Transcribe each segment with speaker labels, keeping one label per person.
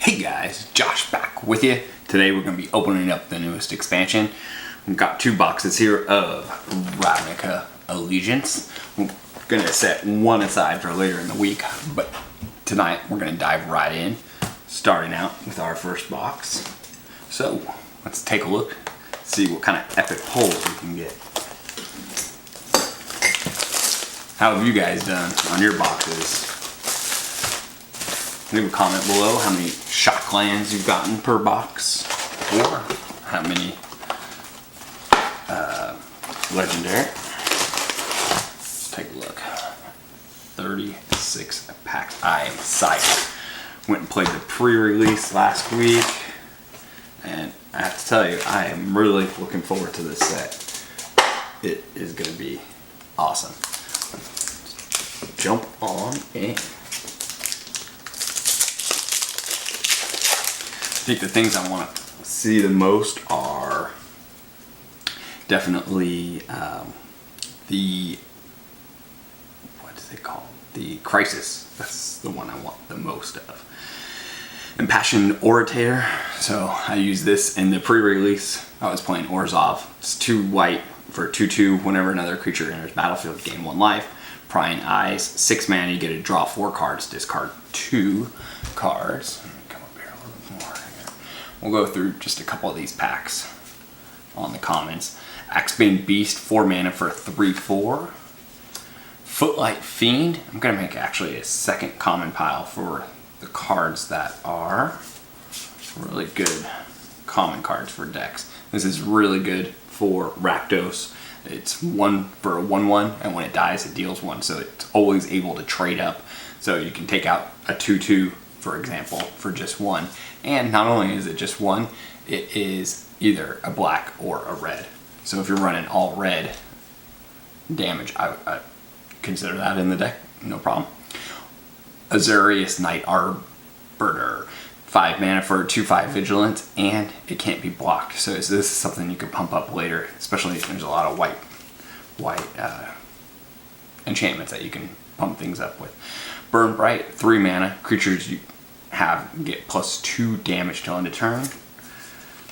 Speaker 1: Hey guys, Josh back with you. Today we're going to be opening up the newest expansion. We've got 2 boxes here of Ravnica Allegiance. We're going to set one aside for later in the week, but tonight we're going to dive right in, starting out with our first box. So let's take a look, see what kind of epic pulls we can get. How have you guys done on your boxes? Leave a comment below how many shock lands you've gotten per box, or how many legendary. Let's take a look. 36 packs. I am psyched. Went and played the pre-release last week, and I have to tell you, I am really looking forward to this set. It is going to be awesome. Jump on in. I think the things I want to see the most are definitely the, what is it called? The Crisis. That's the one I want the most of. Impassioned Orator. So I used this in the pre-release. I was playing Orzhov. It's 2 white for 2/2. Whenever another creature enters battlefield, gain 1 life. Prying Eyes. 6 mana, you get to draw 4 cards, discard 2 cards. We'll go through just a couple of these packs on the comments. Axebane Beast, 4 mana for 3/4. Footlight Fiend. I'm going to make actually a second common pile for the cards that are really good common cards for decks. This is really good for Rakdos. It's 1 for a 1/1, and when it dies, it deals 1. So it's always able to trade up. So you can take out a 2/2, for example, for just 1. And not only is it just 1, it is either a black or a red. So if you're running all red damage, I consider that in the deck, no problem. Azorius Night Arbiter, 5 mana for 2/5 vigilance, and it can't be blocked. So this is something you could pump up later, especially if there's a lot of white enchantments that you can pump things up with. Burn Bright, 3 mana, creatures you get +2 damage till end of turn.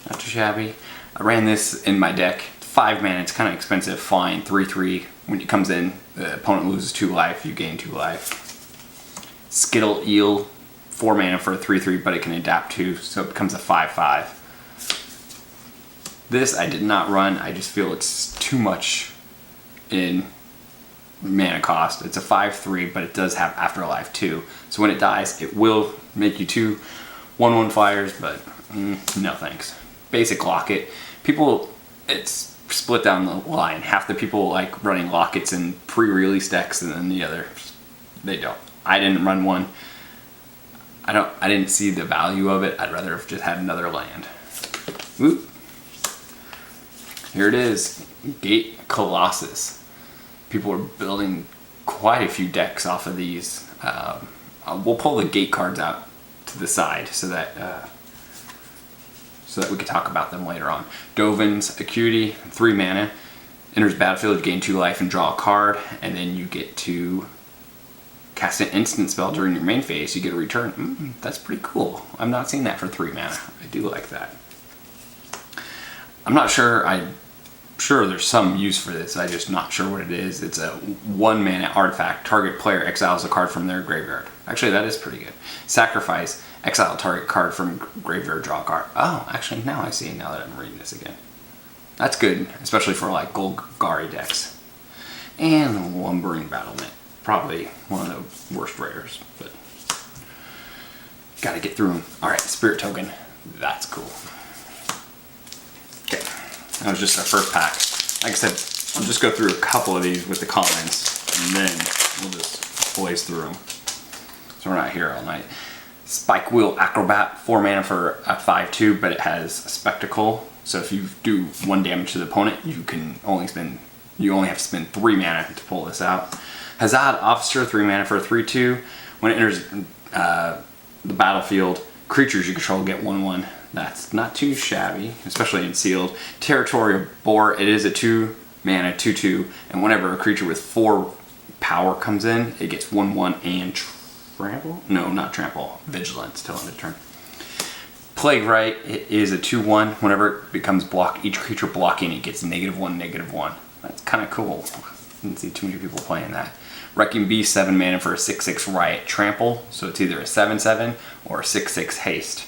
Speaker 1: Not too shabby. I ran this in my deck. 5 mana, it's kind of expensive. Flying, 3/3. When it comes in, the opponent loses 2 life, you gain 2 life. Skittle Eel, 4 mana for a 3/3, but it can adapt too, so it becomes a 5/5. This I did not run. I just feel it's too much in mana cost. It's a 5/3, but it does have Afterlife too. So when it dies, it will make you 2 1/1 flyers, but no thanks. Basic Locket. People, it's split down the line. Half the people like running Lockets in pre-release decks, and then the others, they don't. I didn't run one. I didn't see the value of it. I'd rather have just had another land. Oop. Here it is. Gate Colossus. People are building quite a few decks off of these. We'll pull the gate cards out to the side so that we can talk about them later on. Dovin's Acuity, 3 mana, enters battlefield, you gain 2 life and draw a card, and then you get to cast an instant spell during your main phase. You get a return. That's pretty cool. I've not seen that for 3 mana. I do like that. I'm not sure. Sure, there's some use for this. I'm just not sure what it is. It's a 1 mana artifact. Target player exiles a card from their graveyard. Actually, that is pretty good. Sacrifice. Exile target card from graveyard. Draw a card. Oh, actually, now I see. Now that I'm reading this again, that's good, especially for like Golgari decks. And Lumbering Battlement. Probably one of the worst rares, but gotta get through them. All right, Spirit Token. That's cool. Okay. That was just our first pack. Like I said, I'll just go through a couple of these with the comments, and then we'll just blaze through them. So we're not here all night. Spike Wheel Acrobat, 4 mana for a 5/2, but it has Spectacle. So if you do 1 damage to the opponent, you only have to spend 3 mana to pull this out. Hazad Officer, 3 mana for a 3/2. When it enters the battlefield, creatures you control get 1/1. That's not too shabby, especially in sealed. Territorial Boar, it is a 2 mana 2/2, and whenever a creature with 4 power comes in, it gets 1/1 and trample? No, not trample. Vigilance till end of turn. played right, it is a 2/1. Whenever it becomes blocked, each creature blocking it gets -1, -1. That's kind of cool. I didn't see too many people playing that. Wrecking Beast, 7 mana for a 6/6 Riot Trample. So it's either a 7/7 or a 6/6 Haste.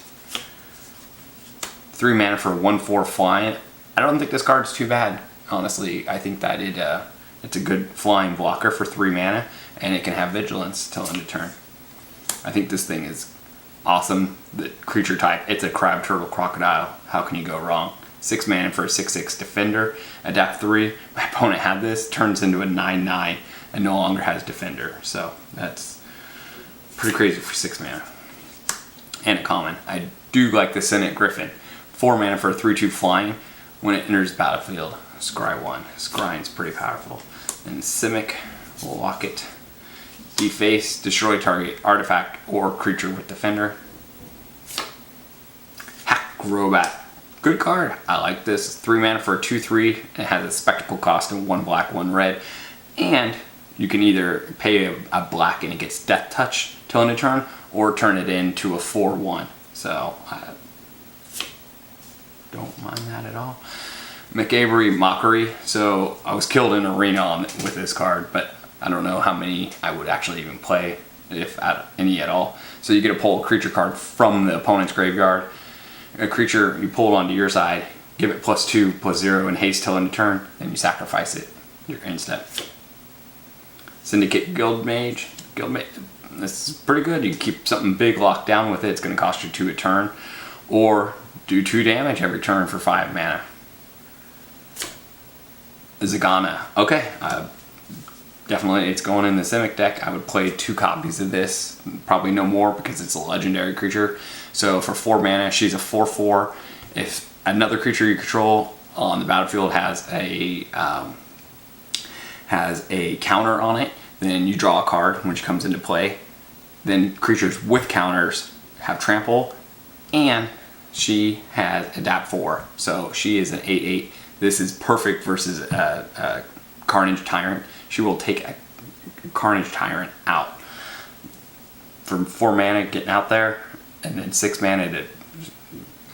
Speaker 1: 3 mana for 1/4 Flying. I don't think this card's too bad, honestly. I think that it's a good flying blocker for 3 mana, and it can have Vigilance till end of turn. I think this thing is awesome. The creature type, it's a Crab, Turtle, Crocodile. How can you go wrong? 6 mana for a 6/6 Defender. Adapt 3. My opponent had this, turns into a 9/9, and no longer has Defender. So that's pretty crazy for 6 mana. And a common. I do like the Senate Griffin. 4 mana for a 3/2 flying. When it enters battlefield, scry 1. Scrying's pretty powerful. And Simic, we'll lock it. Deface, destroy target artifact or creature with Defender. Hack Grobat. Good card. I like this. 3 mana for a 2/3. It has a spectacle cost of 1 black, 1 red. And you can either pay a black and it gets Death Touch till end of turn, or turn it into a 4/1. So I don't mind that at all. McAvery, Mockery. So I was killed in Arena with this card, but I don't know how many I would actually even play, if any at all. So you get to pull a creature card from the opponent's graveyard. A creature, you pull it onto your side, give it +2/+0 and haste till end of turn, then you sacrifice it. Your end step. Syndicate Guildmage. This is pretty good. You can keep something big locked down with it. It's going to cost you 2 a turn. Or do 2 damage every turn for 5 mana. Zagana. Okay. Definitely it's going in the Simic deck. I would play 2 copies of this. Probably no more because it's a legendary creature. So for 4 mana, she's a 4/4. If another creature you control on the battlefield has a counter on it, then you draw a card when she comes into play. Then creatures with counters have trample, and she has adapt 4. So she is an 8/8. This is perfect versus a Carnage Tyrant. She will take a Carnage Tyrant out. From 4 mana getting out there, and then 6 mana to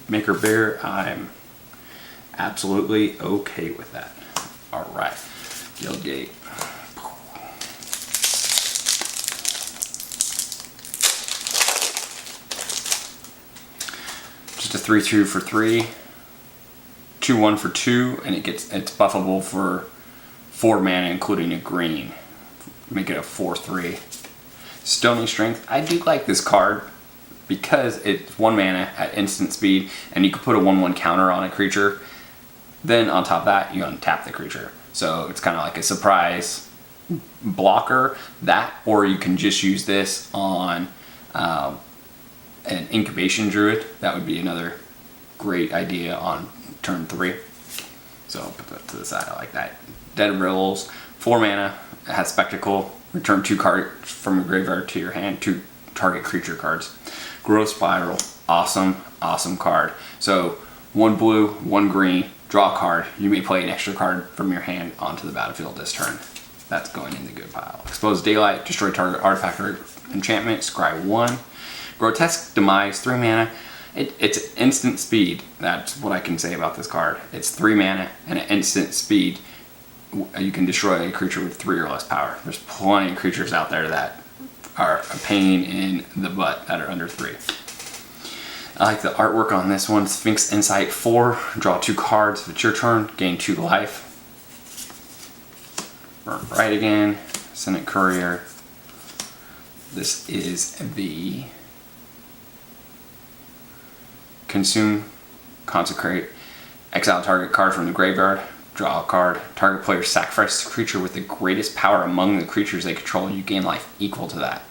Speaker 1: make her bigger, I'm absolutely okay with that. Alright, Guildgate. Just a 3/2 for 3. 2/1 for 2, and it's buffable for 4 mana, including a green. Make it a 4/3. Stony Strength. I do like this card because it's 1 mana at instant speed, and you can put a 1/1 counter on a creature. Then on top of that, you untap the creature. So it's kind of like a surprise blocker. That, or you can just use this on an Incubation Druid. That would be another great idea on turn 3. So I'll put that to the side. I like that. Dead Riddles, 4 mana, it has Spectacle. Return 2 cards from your graveyard to your hand, 2 target creature cards. Growth Spiral, awesome card. So 1 blue, 1 green, draw a card. You may play an extra card from your hand onto the battlefield this turn. That's going in the good pile. Expose Daylight, destroy target artifact or enchantment, scry 1. Grotesque Demise, 3 mana. It's instant speed. That's what I can say about this card. It's 3 mana and an instant speed. You can destroy a creature with 3 or less power. There's plenty of creatures out there that are a pain in the butt that are under 3. I like the artwork on this one. Sphinx Insight 4. Draw 2 cards. If it's your turn, gain 2 life. Burn Bright again. Senate Courier. This is the Consume, Consecrate, exile target card from the graveyard, draw a card, target player sacrifices a creature with the greatest power among the creatures they control, you gain life equal to that.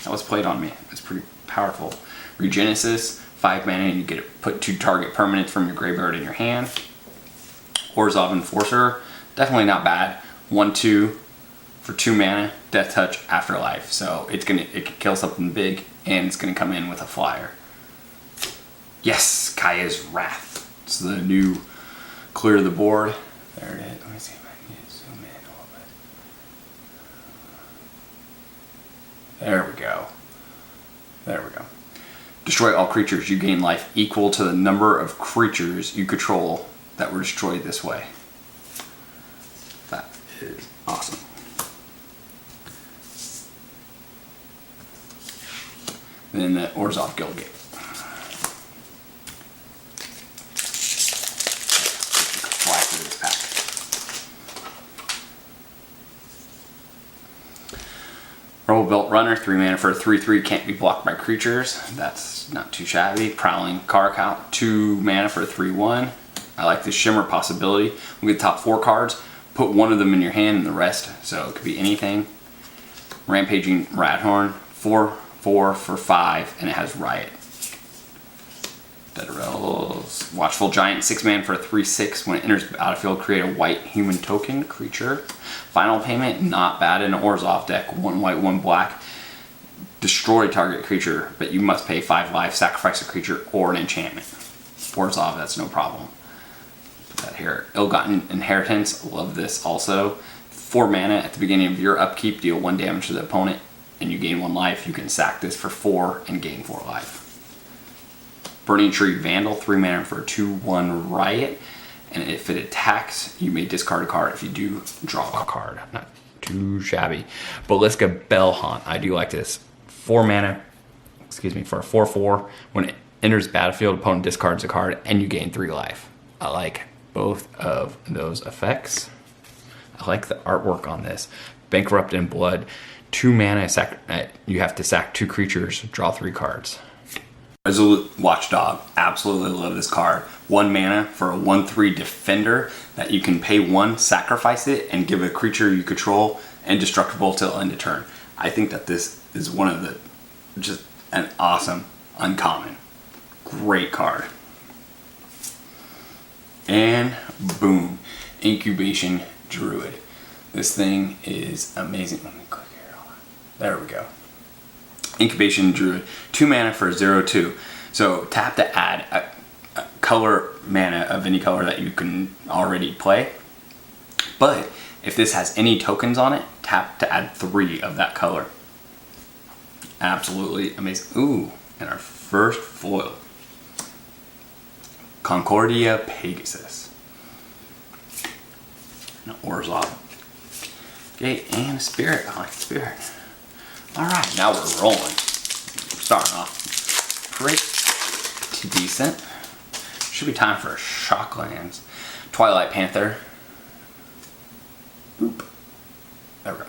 Speaker 1: That was played on me. It's pretty powerful. Regenesis, 5 mana, and you get to put 2 target permanents from your graveyard in your hand. Orzhov Enforcer, definitely not bad. 1/2 for 2 mana, Death Touch, Afterlife. So it can kill something big, and it's gonna come in with a flyer. Yes, Kaya's Wrath. It's the new clear the board. There it is. Let me see if I can get zoom in a little bit. There we go. Destroy all creatures. You gain life equal to the number of creatures you control that were destroyed this way. That is awesome. Then the Orzhov Guildgate. Fly through this pack. Rumble Belt Runner, 3 mana for a 3/3, can't be blocked by creatures. That's not too shabby. Prowling Card Count, 2 mana for a 3/1. I like the Shimmer possibility. We get the top 4 cards, put one of them in your hand and the rest, so it could be anything. Rampaging Radhorn, 4/4 for 5, and it has Riot. Dead Rails. Watchful Giant, 6 mana for a 3/6. When it enters the battlefield, create a white human token creature. Final Payment, not bad in an Orzhov deck. 1 white, 1 black. Destroy target creature, but you must pay 5 life, sacrifice a creature or an enchantment. Orzhov, that's no problem. Put that here. Ill-Gotten Inheritance, love this also. 4 mana at the beginning of your upkeep, deal 1 damage to the opponent, and you gain 1 life. You can sack this for 4 and gain 4 life. Burning Tree Vandal, 3 mana for a 2/1 Riot, and if it attacks, you may discard a card. If you do, draw a card. Not too shabby. Beliska Bellhaunt, I do like this. 4 mana, for a 4/4. When it enters battlefield, opponent discards a card, and you gain 3 life. I like both of those effects. I like the artwork on this. Bankrupt in Blood, 2 mana, you have to sack 2 creatures, draw 3 cards. Resolute Watchdog, absolutely love this card. 1 mana for a 1/3 defender that you can pay 1, sacrifice it, and give a creature you control indestructible till end of turn. I think that this is one of the, just an awesome uncommon. Great card. And boom, Incubation Druid. This thing is amazing. Let me click here. There we go. Incubation Druid, 2 mana for a 0/2. So tap to add a color mana of any color that you can already play. But if this has any tokens on it, tap to add 3 of that color. Absolutely amazing. Ooh, and our first foil. Concordia Pegasus. An Orzhov. Okay, and a Spirit. I like the Spirit. Alright, now we're rolling. We're starting off pretty decent. Should be time for a Shocklands. Twilight Panther. Boop. There we go.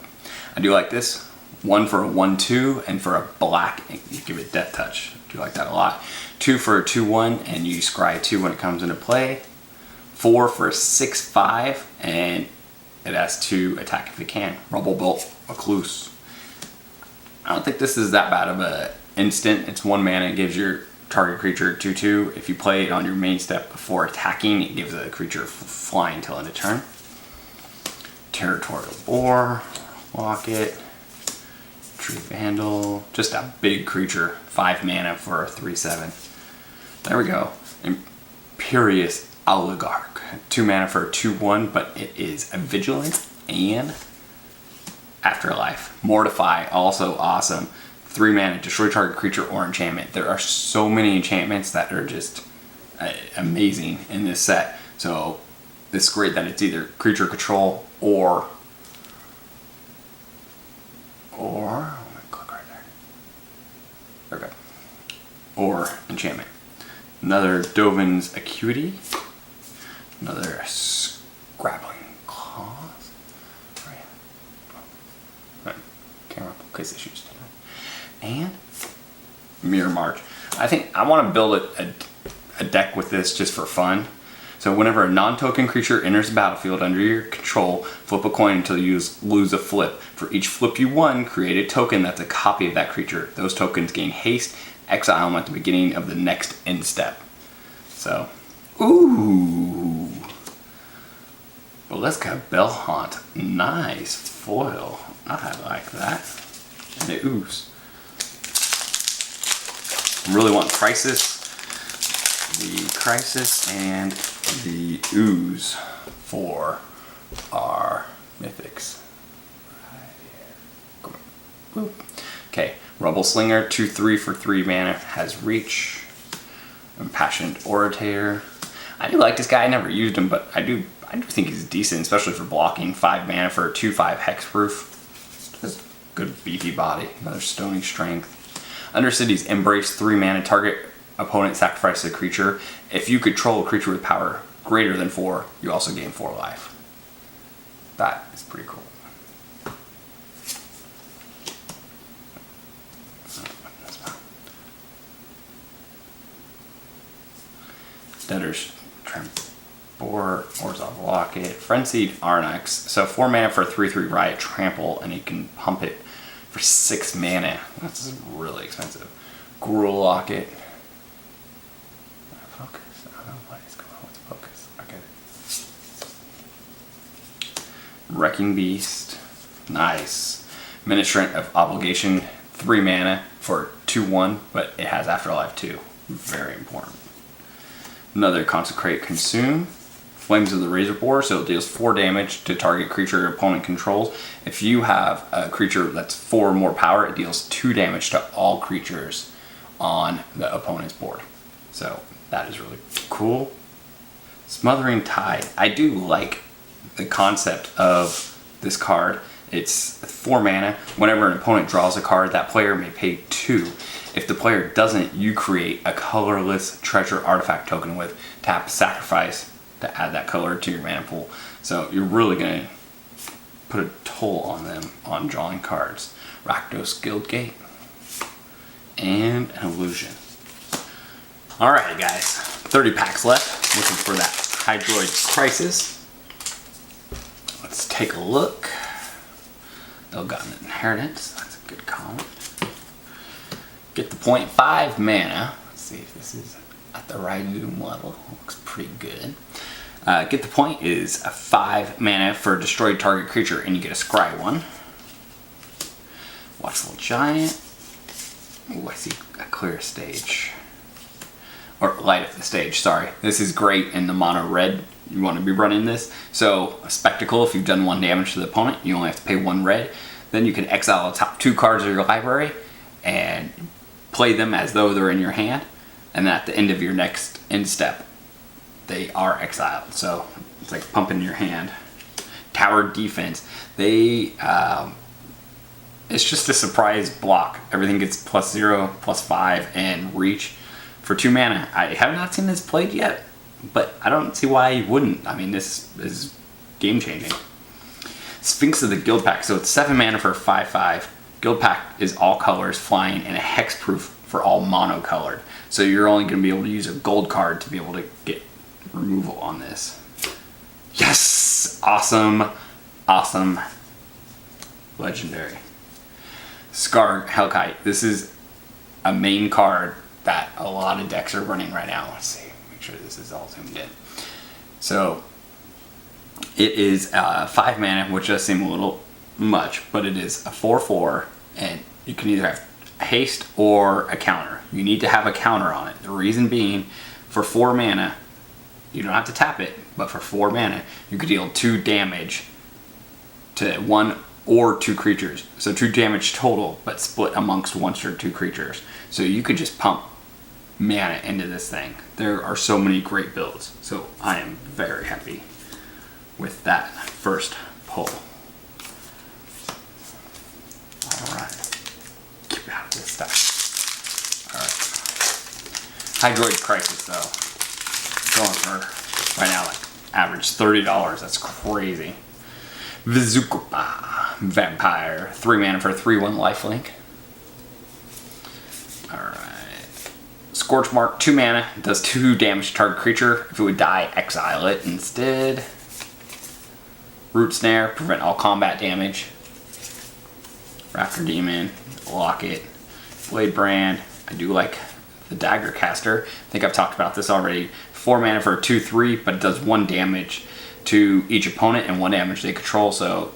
Speaker 1: I do like this. 1 for a 1/2, and for a black, you give it Death Touch. Do like that a lot. 2 for a 2/1, and you scry 2 when it comes into play. 4 for a 6/5, and it has to attack if it can. Rumble Bolt Recluse. I don't think this is that bad of a instant. It's 1 mana, it gives your target creature 2/2. If you play it on your main step before attacking, it gives a creature flying till end of turn. Territorial Boar, walk it. Tree Vandal, just a big creature. 5 mana for a 3/7. There we go. Imperious Oligarch, 2 mana for a 2/1, but it is a Vigilant and Afterlife. Mortify, also awesome. 3 mana, destroy target creature or enchantment. There are so many enchantments that are just amazing in this set. So it's great that it's either creature control or I'm gonna click right there. Okay. Or enchantment. Another Dovin's Acuity. Another Scrabbling Claws. Camera case issues. And Mirror March. I think I want to build a deck with this just for fun. So whenever a non-token creature enters the battlefield under your control, flip a coin until you lose a flip. For each flip you won, create a token that's a copy of that creature. Those tokens gain haste, exile them at the beginning of the next end step. So, ooh. Beliska Bellhaunt, nice foil. I like that. And the ooze. I really want Crisis. The Crisis and the ooze for our mythics. Right here. Okay, Rebel Slinger, 2/3 for 3 mana, has reach. Impassioned Orator. I do like this guy. I never used him, but I do think he's decent, especially for blocking. 5 mana for a 2/5 hexproof. Has good beefy body. Another Stony Strength. Undercity's Embrace, 3 mana. Target opponent sacrifices a creature. If you control a creature with power greater than 4, you also gain 4 life. That is pretty cool. Debtor's Transport, Orzhov Locket, Frenzied Arnax. So 4 mana for a 3/3 Riot Trample, and you can pump it for 6 mana. That's really expensive. Gruul Locket. Focus. I don't know what is going on with the focus. Okay. Wrecking Beast. Nice. Ministrant of Obligation, 3 mana for 2/1, but it has Afterlife too. Very important. Another Consecrate Consume. Flames of the Razor Boar, so it deals 4 damage to target creature your opponent controls. If you have a creature that's 4 or more power, it deals 2 damage to all creatures on the opponent's board. So that is really cool. Smothering Tide. I do like the concept of this card. It's 4 mana. Whenever an opponent draws a card, that player may pay 2. If the player doesn't, you create a colorless treasure artifact token with tap sacrifice to add that color to your mana pool. So you're really going to put a toll on them on drawing cards. Rakdos Guildgate and an Illusion. Alright guys, 30 packs left. Looking for that Hydroid Crisis. Let's take a look. Ill-Gotten Inheritance, that's a good comment. Get the point, 5 mana. Let's see if this is at the right zoom level. Looks pretty good. Get the point is a 5 mana for a destroyed target creature, and you get a scry 1. Watchful Giant. Ooh, I see a clear stage. Or light up the stage, sorry. This is great in the mono red. You want to be running this. So, a Spectacle, if you've done 1 damage to the opponent, you only have to pay 1 red. Then you can exile the top 2 cards of your library and play them as though they're in your hand. And at the end of your next end step, they are exiled. So, it's like pumping your hand. Tower Defense. It's just a surprise block. Everything gets +0, +5, and reach for 2 mana. I have not seen this played yet, but I don't see why you wouldn't. I mean, this is game changing. Sphinx of the Guild Pack. So it's 7 mana for a 5/5. Guild Pack is all colors, flying, and a hexproof for all monocolored. So you're only going to be able to use a gold card to be able to get removal on this. Yes! Awesome. Awesome. Legendary. Scar Hellkite. This is a main card that a lot of decks are running right now. Let's see. Make sure this is all zoomed in. So it is 5 mana, which does seem a little much, but it is a 4/4, and you can either have haste or a counter. You need to have a counter on it. The reason being, for 4 mana, you don't have to tap it, but for 4 mana, you could deal 2 damage to 1 or 2 creatures. So 2 damage total, but split amongst 1 or 2 creatures. So you could just pump mana into this thing. There are so many great builds. So I am very happy with that first pull. Alright. Keep out of this stuff. Alright. Hydroid Crisis though. Going for right now like average $30. That's crazy. Vizukupa Vampire. 3 mana for a 3/1 lifelink. Alright. Scorchmark, 2 mana. Does 2 damage to target creature. If it would die, exile it instead. Root Snare. Prevent all combat damage. Raptor Demon. Locket. Blade Brand. I do like the Dagger Caster. I think I've talked about this already. 4 mana for a 2/3, but it does 1 damage to each opponent and 1 damage they control. So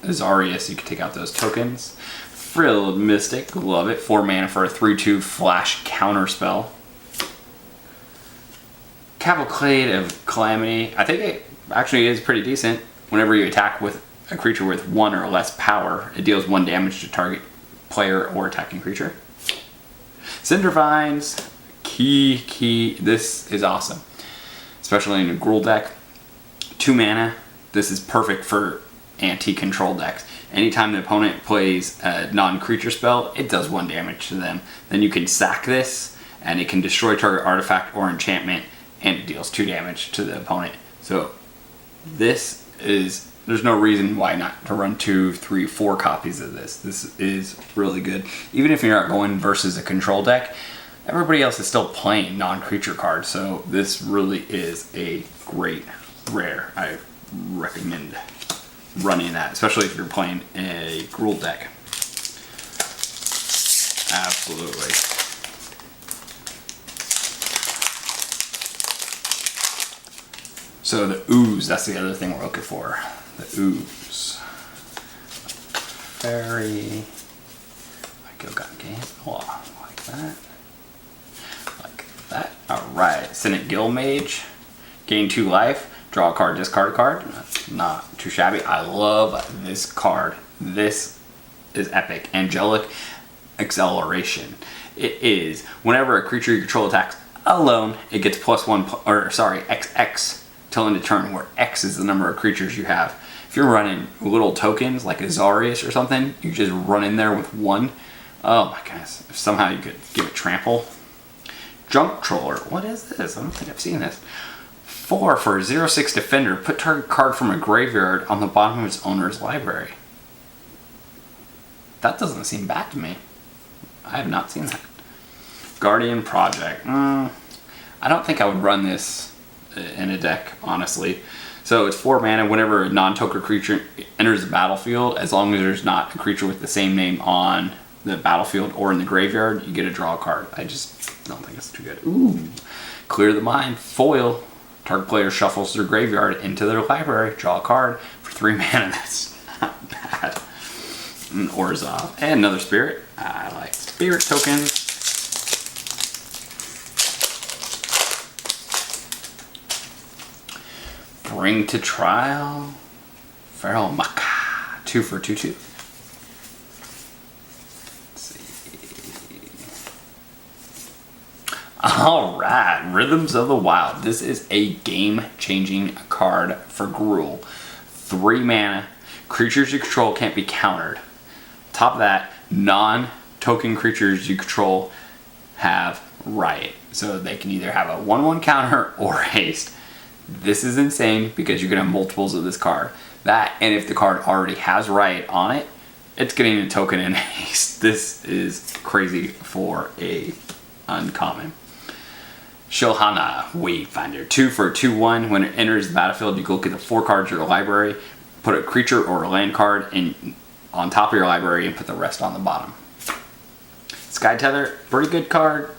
Speaker 1: Azarius, you can take out those tokens. Frilled Mystic, love it. 4 mana for a 3/2 flash counter spell. Cavalcade of Calamity. I think it actually is pretty decent. Whenever you attack with a creature with 1 or less power, it deals 1 damage to target player or attacking creature. Cinder Vines, key. This is awesome, especially in a Gruul deck. 2 mana. This is perfect for anti-control decks. Anytime the opponent plays a non-creature spell, it does 1 damage to them. Then you can sack this, and it can destroy target artifact or enchantment, and it deals 2 damage to the opponent. So this is, there's no reason why not to run 2, 3, 4 copies of this. This is really good. Even if you're not going versus a control deck, everybody else is still playing non-creature cards, so this really is a great rare. I recommend running that, especially if you're playing a Gruul deck. Absolutely. So the ooze, that's the other thing we're looking for. The ooze. Fairy. Like Gilgan Game. Oh, like that. Like that. Alright. Cynic Guildmage. Gain 2 life. Draw a card, discard a card. Not too shabby. I love this card. This is epic. Angelic Acceleration. It is whenever a creature you control attacks alone, it gets +1, or sorry, XX till end of turn, where X is the number of creatures you have. If you're running little tokens like a Zarius or something, you just run in there with 1. Oh my goodness. If somehow you could give it trample. Junk Troller. What is this? I don't think I've seen this. 4 for a 0/6 defender. Put target card from a graveyard on the bottom of its owner's library. That doesn't seem bad to me. I have not seen that. Guardian Project. I don't think I would run this in a deck, honestly. So it's 4 mana. Whenever a non-token creature enters the battlefield, as long as there's not a creature with the same name on the battlefield or in the graveyard, you get to draw a card. I just don't think it's too good. Ooh, Clear the Mind. Foil. Target player shuffles their graveyard into their library, draw a card for 3 mana. That's not bad. Orzhov. And another spirit. I like spirit tokens. Bring to Trial. Feral Maca. 2 for 2/2. Alright, Rhythms of the Wild. This is a game-changing card for Gruul. 3 mana. Creatures you control can't be countered. Top of that, non-token creatures you control have Riot. So they can either have a 1/1 counter or haste. This is insane because you can have multiples of this card. That, and if the card already has Riot on it, it's getting a token in haste. This is crazy for a uncommon. Shilhana Wayfinder. 2 for a 2/1. When it enters the battlefield, you go look at the 4 cards in your library, put a creature or a land card on top of your library, and put the rest on the bottom. Sky Tether, pretty good card.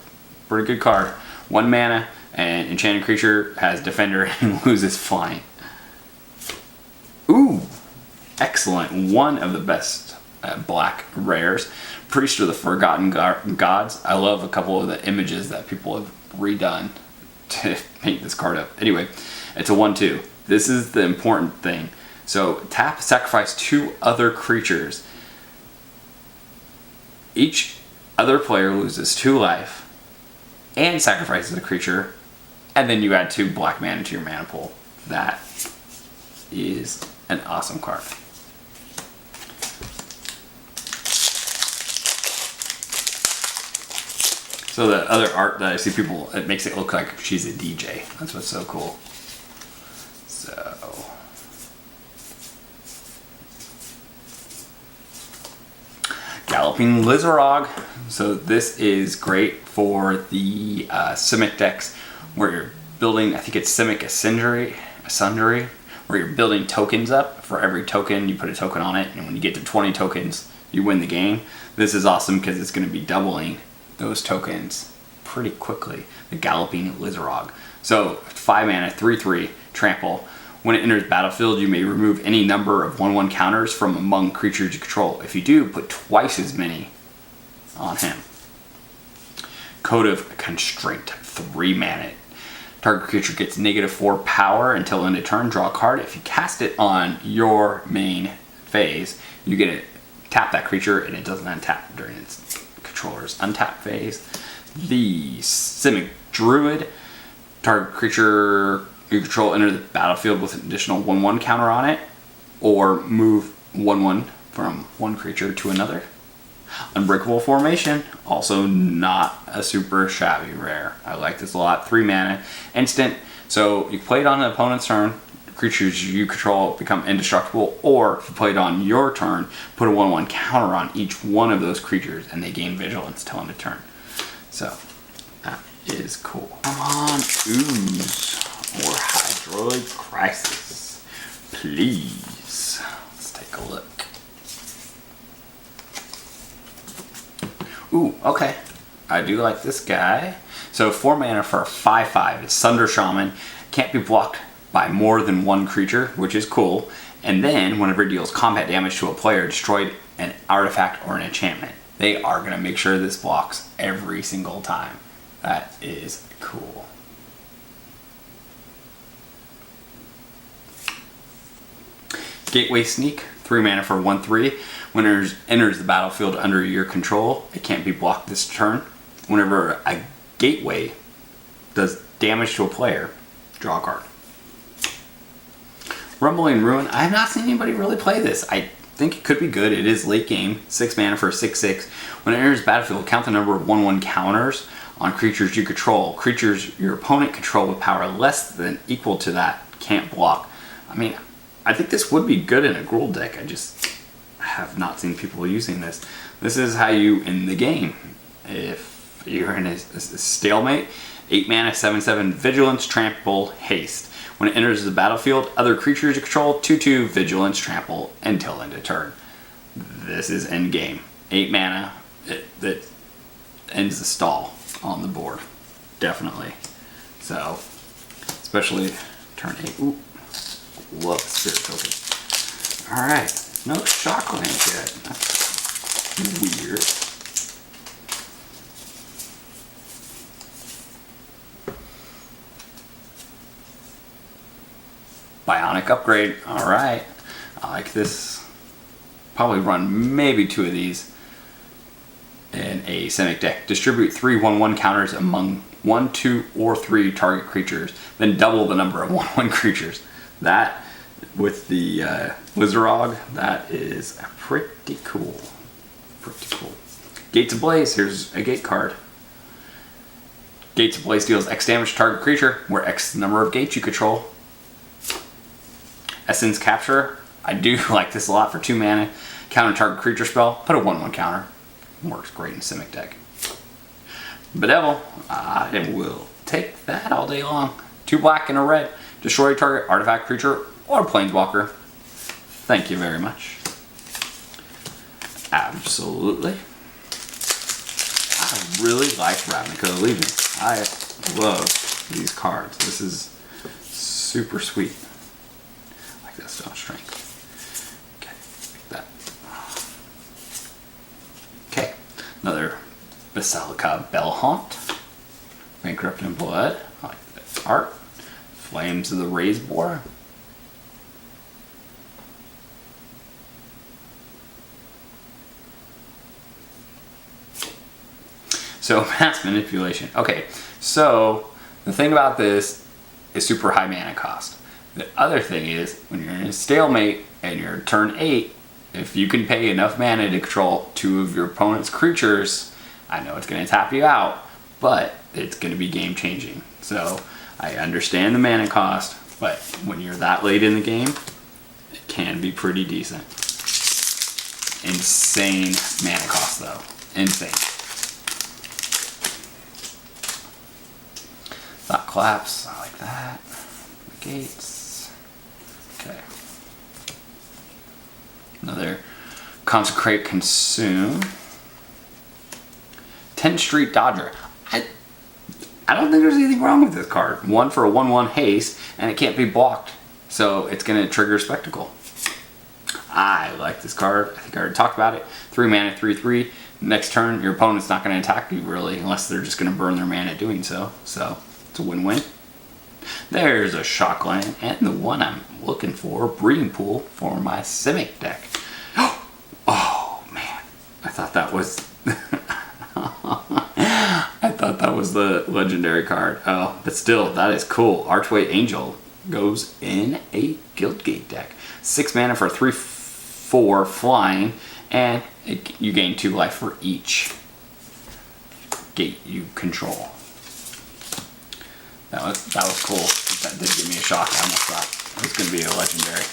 Speaker 1: 1 mana, and enchanted creature has defender and loses flying. Ooh, excellent. One of the best black rares. Priest of the Forgotten Gods. I love a couple of the images that people have redone to paint this card up. Anyway, it's a 1/2. This is the important thing. So tap, sacrifice 2 other creatures. Each other player loses 2 life and sacrifices a creature, and then you add 2 black mana to your mana pool. That is an awesome card. So the other art that I see people, it makes it look like she's a DJ. That's what's so cool. So Galloping Lizarog. So this is great for the Simic decks where you're building, I think it's Simic Ascendery, where you're building tokens up. For every token, you put a token on it, and when you get to 20 tokens, you win the game. This is awesome because it's going to be doubling those tokens pretty quickly. The Galloping Lizarog. So 5 mana, 3/3, trample. When it enters battlefield, you may remove any number of 1/1 counters from among creatures you control. If you do, put twice as many on him. Code of Constraint, 3 mana. Target creature gets -4 power until end of turn. Draw a card. If you cast it on your main phase, you get a tap that creature and it doesn't untap during its controller's untap phase. The Simic Druid, target creature you control enter the battlefield with an additional 1/1 counter on it, or move 1/1 from one creature to another. Unbreakable Formation, also not a super shabby rare. I like this a lot. 3 mana, instant. So you play it on an opponent's turn, creatures you control become indestructible, or if you play it on your turn, put a 1/1 counter on each one of those creatures and they gain vigilance till end of turn. So that is cool. Come on, ooze or Hydroid Crisis, please. Let's take a look. Ooh, okay. I do like this guy. So 4 mana for a 5/5. It's Sunder Shaman. Can't be blocked by more than one creature, which is cool. And then whenever it deals combat damage to a player, destroyed an artifact or an enchantment. They are going to make sure this blocks every single time. That is cool. Gateway Sneak, 3 mana for 1/3. When it enters the battlefield under your control, it can't be blocked this turn. Whenever a gateway does damage to a player, draw a card. Rumbling Ruin, I have not seen anybody really play this. I think it could be good. It is late game, 6 mana for 6/6. When it enters the battlefield, count the number of 1/1 counters on creatures you control. Creatures your opponent control with power less than equal to that can't block. I mean, I think this would be good in a Gruul deck. I just have not seen people using this. This is how you end the game. If you're in a stalemate, 8 mana, 7/7, Vigilance, Trample, Haste. When it enters the battlefield, other creatures you control, 2/2, Vigilance, Trample, until end of turn. This is end game. 8 mana, that ends the stall on the board. Definitely. So, especially turn 8. Ooh, love the Spirit Token. Alright. No Shocklands yet. That's weird. Bionic Upgrade. Alright. I like this. Probably run maybe 2 of these in a Simic deck. Distribute 3 1/1 counters among 1, 2, or 3 target creatures. Then double the number of 1/1 creatures. That, with the Lizarog, that is pretty cool. Pretty cool. Gates of Blaze, here's a gate card. Gates of Blaze deals X damage to target creature, where X number of gates you control. Essence Capture, I do like this a lot for 2 mana. Counter target creature spell, put a 1/1 counter. Works great in Simic deck. Bedevil, I will take that all day long. 2 black and a red. Destroy target artifact, creature, or planeswalker. Thank you very much. Absolutely. I really like Ravnica Allegiance. I love these cards. This is super sweet. I like that Stone Strength. Okay, like that. Okay, another Basilica Bellhaunt. Bankrupt in Blood. I like that art. Flames of the Raised Boar. So, Mass Manipulation. Okay, so the thing about this is super high mana cost. The other thing is, when you're in a stalemate and you're turn 8, if you can pay enough mana to control 2 of your opponent's creatures, I know it's going to tap you out, but it's going to be game changing. So, I understand the mana cost, but when you're that late in the game, it can be pretty decent. Insane mana cost though. Insane. Thought Collapse, I like that. The gates. Okay. Another Consecrate Consume. 10th Street Dodger. I don't think there's anything wrong with this card. 1 for a 1/1 haste, and it can't be blocked. So it's going to trigger Spectacle. I like this card. I think I already talked about it. 3 mana, 3/3. Next turn, your opponent's not going to attack you really, unless they're just going to burn their mana doing so. So it's a win-win. There's a Shockland, and the one I'm looking for, Breeding Pool, for my Simic deck. Oh thought that was I thought that was the legendary card. Oh, but still, that is cool. Archway Angel goes in a Guildgate deck. 6 mana for 3/4 flying, and you gain 2 life for each gate you control. That was cool. That did give me a shock. I almost thought it was going to be a legendary.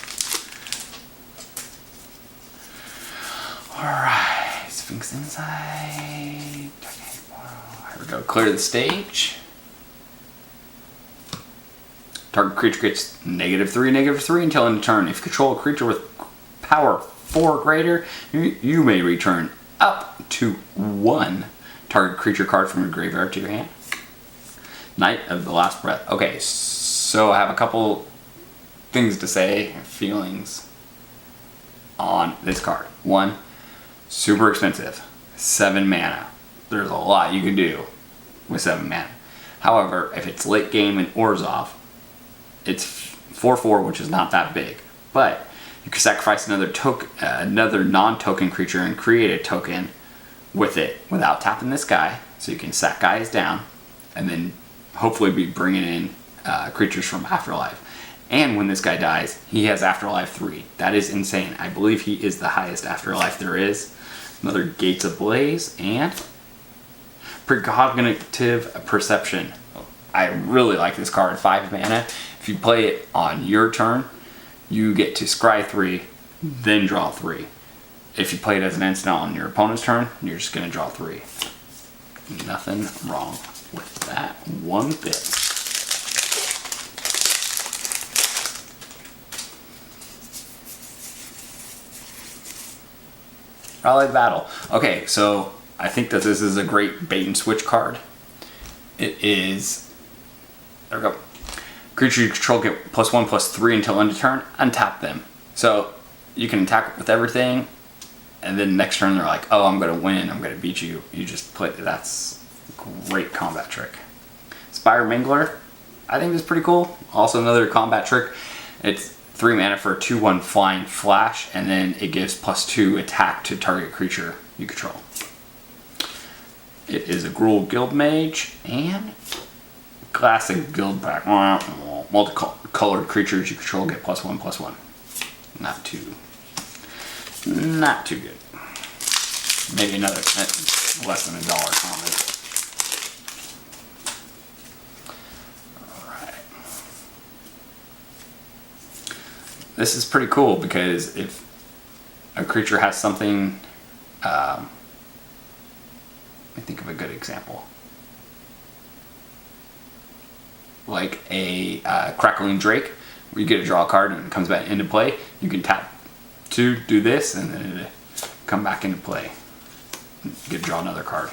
Speaker 1: Alright, Sphinx Inside. Here we go. Clear the stage. Target creature gets -3/-3 until end of turn. If you control a creature with power 4 or greater, you may return up to 1 target creature card from your graveyard to your hand. Knight of the Last Breath. Okay, so I have a couple things to say, feelings on this card. 1, super expensive. 7 mana. There's a lot you can do with 7 mana. However, if it's late game and Orzhov, it's 4/4, which is not that big. But you can sacrifice another non-token creature and create a token with it without tapping this guy. So you can sack guys down and then hopefully be bringing in creatures from Afterlife. And when this guy dies, he has Afterlife 3. That is insane. I believe he is the highest Afterlife there is. Another Gates Ablaze and Precognitive Perception. I really like this card. 5 mana. If you play it on your turn, you get to scry 3, then draw 3. If you play it as an instant on your opponent's turn, you're just going to draw 3. Nothing wrong with that one bit. Rally the Battle. Okay, so I think that this is a great bait and switch card. It is... There we go. Creature you control get +1/+3 until end of turn. Untap them. So you can attack with everything, and then next turn they're like, oh, I'm going to win, I'm going to beat you. You just play. That's a great combat trick. Spire Mangler, I think is pretty cool. Also another combat trick. It's 3 mana for a 2/1 flying flash, and then it gives +2 attack to target creature you control. It is a Gruul Guildmage and classic guild pack. Multicolored creatures you control get +1/+1. Not too good. Maybe another less than $1 common. Alright. This is pretty cool because if a creature has something, let me think of a good example. Like a Crackling Drake, where you get to draw a card and it comes back into play. You can tap 2, do this, and then it come back into play. You get to draw another card.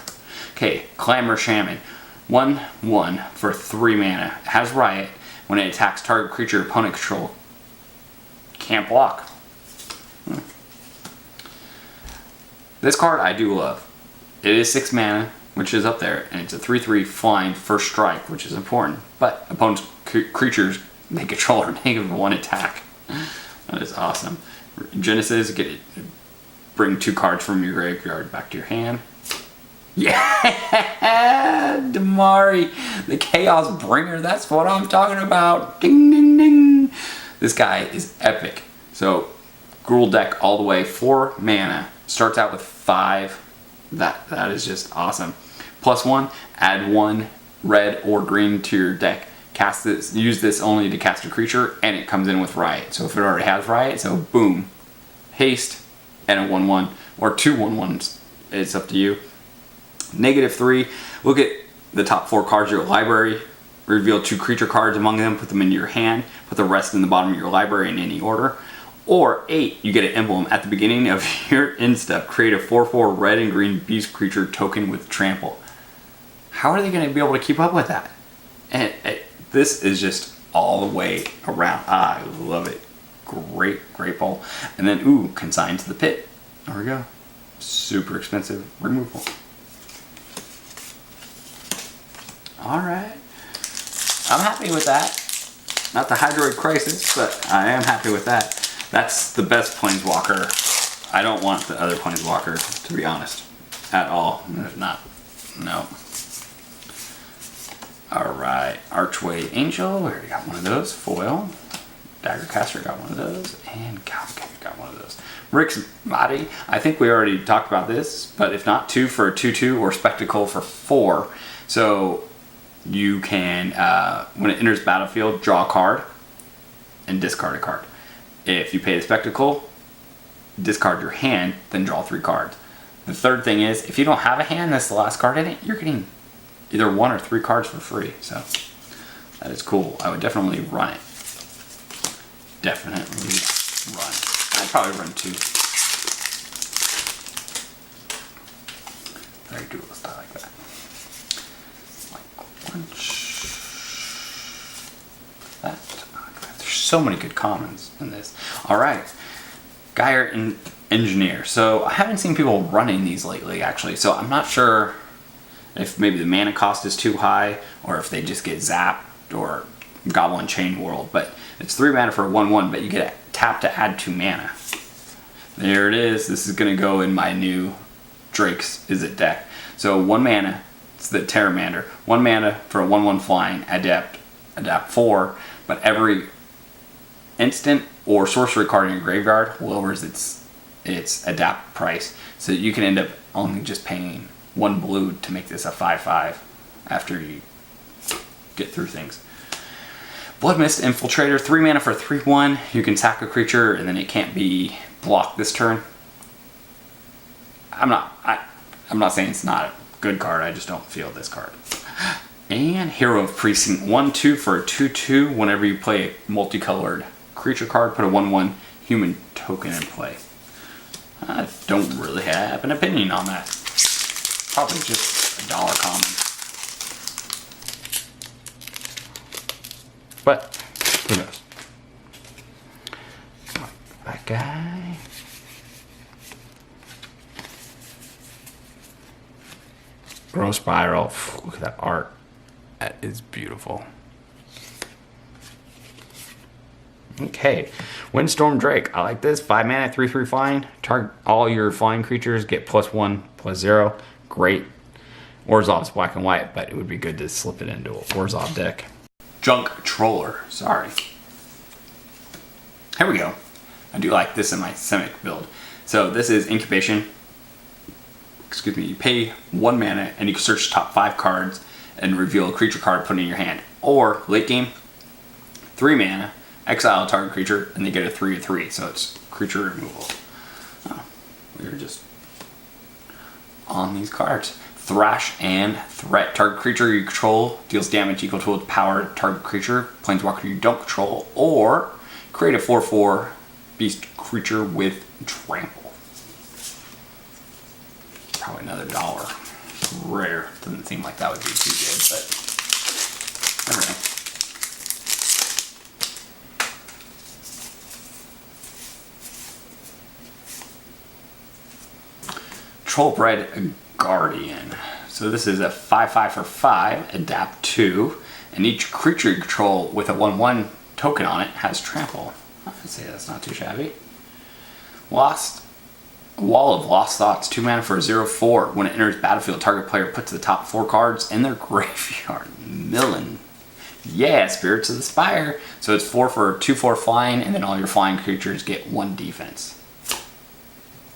Speaker 1: Okay, Clamor Shaman. 1/1 for 3 mana. It has Riot. When it attacks target creature opponent control, can't block. This card I do love. It is 6 mana, which is up there, and it's a 3/3 flying first strike, which is important. But opponent's creatures they control are -1 attack. That is awesome. Genesis, get it. Bring 2 cards from your graveyard back to your hand. Yeah, Damari, the Chaos Bringer. That's what I'm talking about. Ding, ding, ding. This guy is epic. So, Gruul deck all the way. 4 mana. Starts out with 5. That is just awesome. +1. Add 1 red or green to your deck. Cast this. Use this only to cast a creature, and it comes in with Riot. So if it already has Riot, so boom, haste and a 1/1 or 2 1/1s. It's up to you. -3. Look at the top 4 cards of your library. Reveal 2 creature cards among them. Put them into your hand. Put the rest in the bottom of your library in any order. Or 8, you get an emblem at the beginning of your end step. Create a 4/4 red and green beast creature token with trample. How are they going to be able to keep up with that? And this is just all the way around. I love it. Great bowl. And then, ooh, Consigned to the Pit. There we go. Super expensive removal. Alright. I'm happy with that. Not the Hydroid Crisis, but I am happy with that. That's the best Planeswalker I don't want the other Planeswalker, to be honest, at all. If not, no. Alright, Archway Angel, we already got one of those. Foil. Daggercaster got one of those. And Galvacade got one of those. Rick's Body, I think we already talked about this, but if not, 2 for a 2/2 or Spectacle for 4. So you can, when it enters battlefield, draw a card and discard a card. If you pay the Spectacle, discard your hand, then draw 3 cards. The third thing is, if you don't have a hand that's the last card in it, you're getting either 1 or 3 cards for free. So that is cool. I would definitely run it. Definitely run. I'd probably run 2. Very duelist, I like that. Like punch. That. There's so many good commons in this. Alright. Gyre and Engineer. So I haven't seen people running these lately, actually. So I'm not sure if maybe the mana cost is too high, or if they just get zapped, or Goblin Chain World. But it's 3 mana for a 1/1, but you get a tap to add 2 mana. There it is. This is going to go in my new Drake's Is It deck. So 1 mana, it's the Terramander. 1 mana for a 1/1 flying, adapt 4, but every instant or sorcery card in your graveyard lowers its adapt price. So you can end up only just paying 1 blue to make this a 5/5 after you get through things. Bloodmist Infiltrator, 3 mana for 3/1. You can sack a creature and then it can't be blocked this turn. I'm not saying it's not a good card, I just don't feel this card. And Hero of Precinct 1/2 for a 2/2. Whenever you play a multicolored creature card, put a 1/1 human token in play. I don't really have an opinion on that. Probably just a dollar common. But who knows? That guy. Growth Spiral. Look at that art. That is beautiful. Okay, Windstorm Drake. I like this. 5 mana, 3/3 flying. Target all your flying creatures get +1/+0. Great. Orzhov's black and white, but it would be good to slip it into a Orzhov deck. Junk Troller. Sorry. Here we go. I do like this in my Simic build. So this is Incubation. Excuse me. You pay 1 mana and you can search the top 5 cards and reveal a creature card put in your hand. Or late game, 3 mana. Exile a target creature, and they get a 3/3, so it's creature removal. Oh, we are just on these cards. Thrash and Threat. Target creature you control deals damage equal to its power target creature, planeswalker you don't control, or create a 4/4 beast creature with trample. Probably another dollar. Rare. Doesn't seem like that would be too good, but never know. Trollbred Guardian. So this is a 5/5 for 5, adapt 2, and each creature you control with a 1/1 token on it has trample. I'd say that's not too shabby. Wall of Lost Thoughts, 2 mana for a 0/4. When it enters battlefield, target player puts the top 4 cards in their graveyard. Millen. Yeah, Spirits of the Spire. So it's 4 for 2/4 flying, and then all your flying creatures get 1 defense.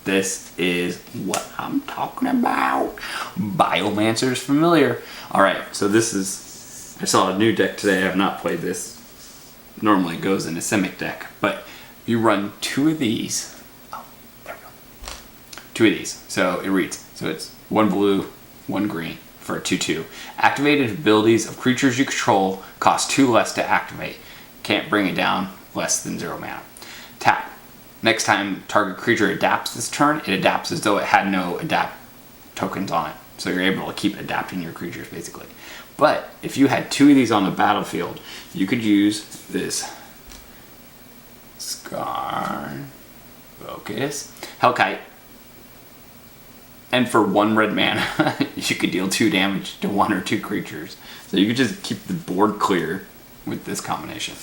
Speaker 1: This is what I'm talking about. Biomancer's Familiar. Alright, so this is... I saw a new deck today. I have not played this. Normally it goes in a Simic deck. But you run 2 of these. Oh, there we go. 2 of these. So it reads. So it's 1 blue, 1 green for a 2/2. Activated abilities of creatures you control cost 2 less to activate. Can't bring it down less than 0 mana. Tap. Next time target creature adapts this turn, it adapts as though it had no adapt tokens on it. So you're able to keep adapting your creatures, basically. But if you had 2 of these on the battlefield, you could use this Scar, Focus, Hellkite, and for 1 red mana, you could deal 2 damage to 1 or 2 creatures. So you could just keep the board clear with this combination.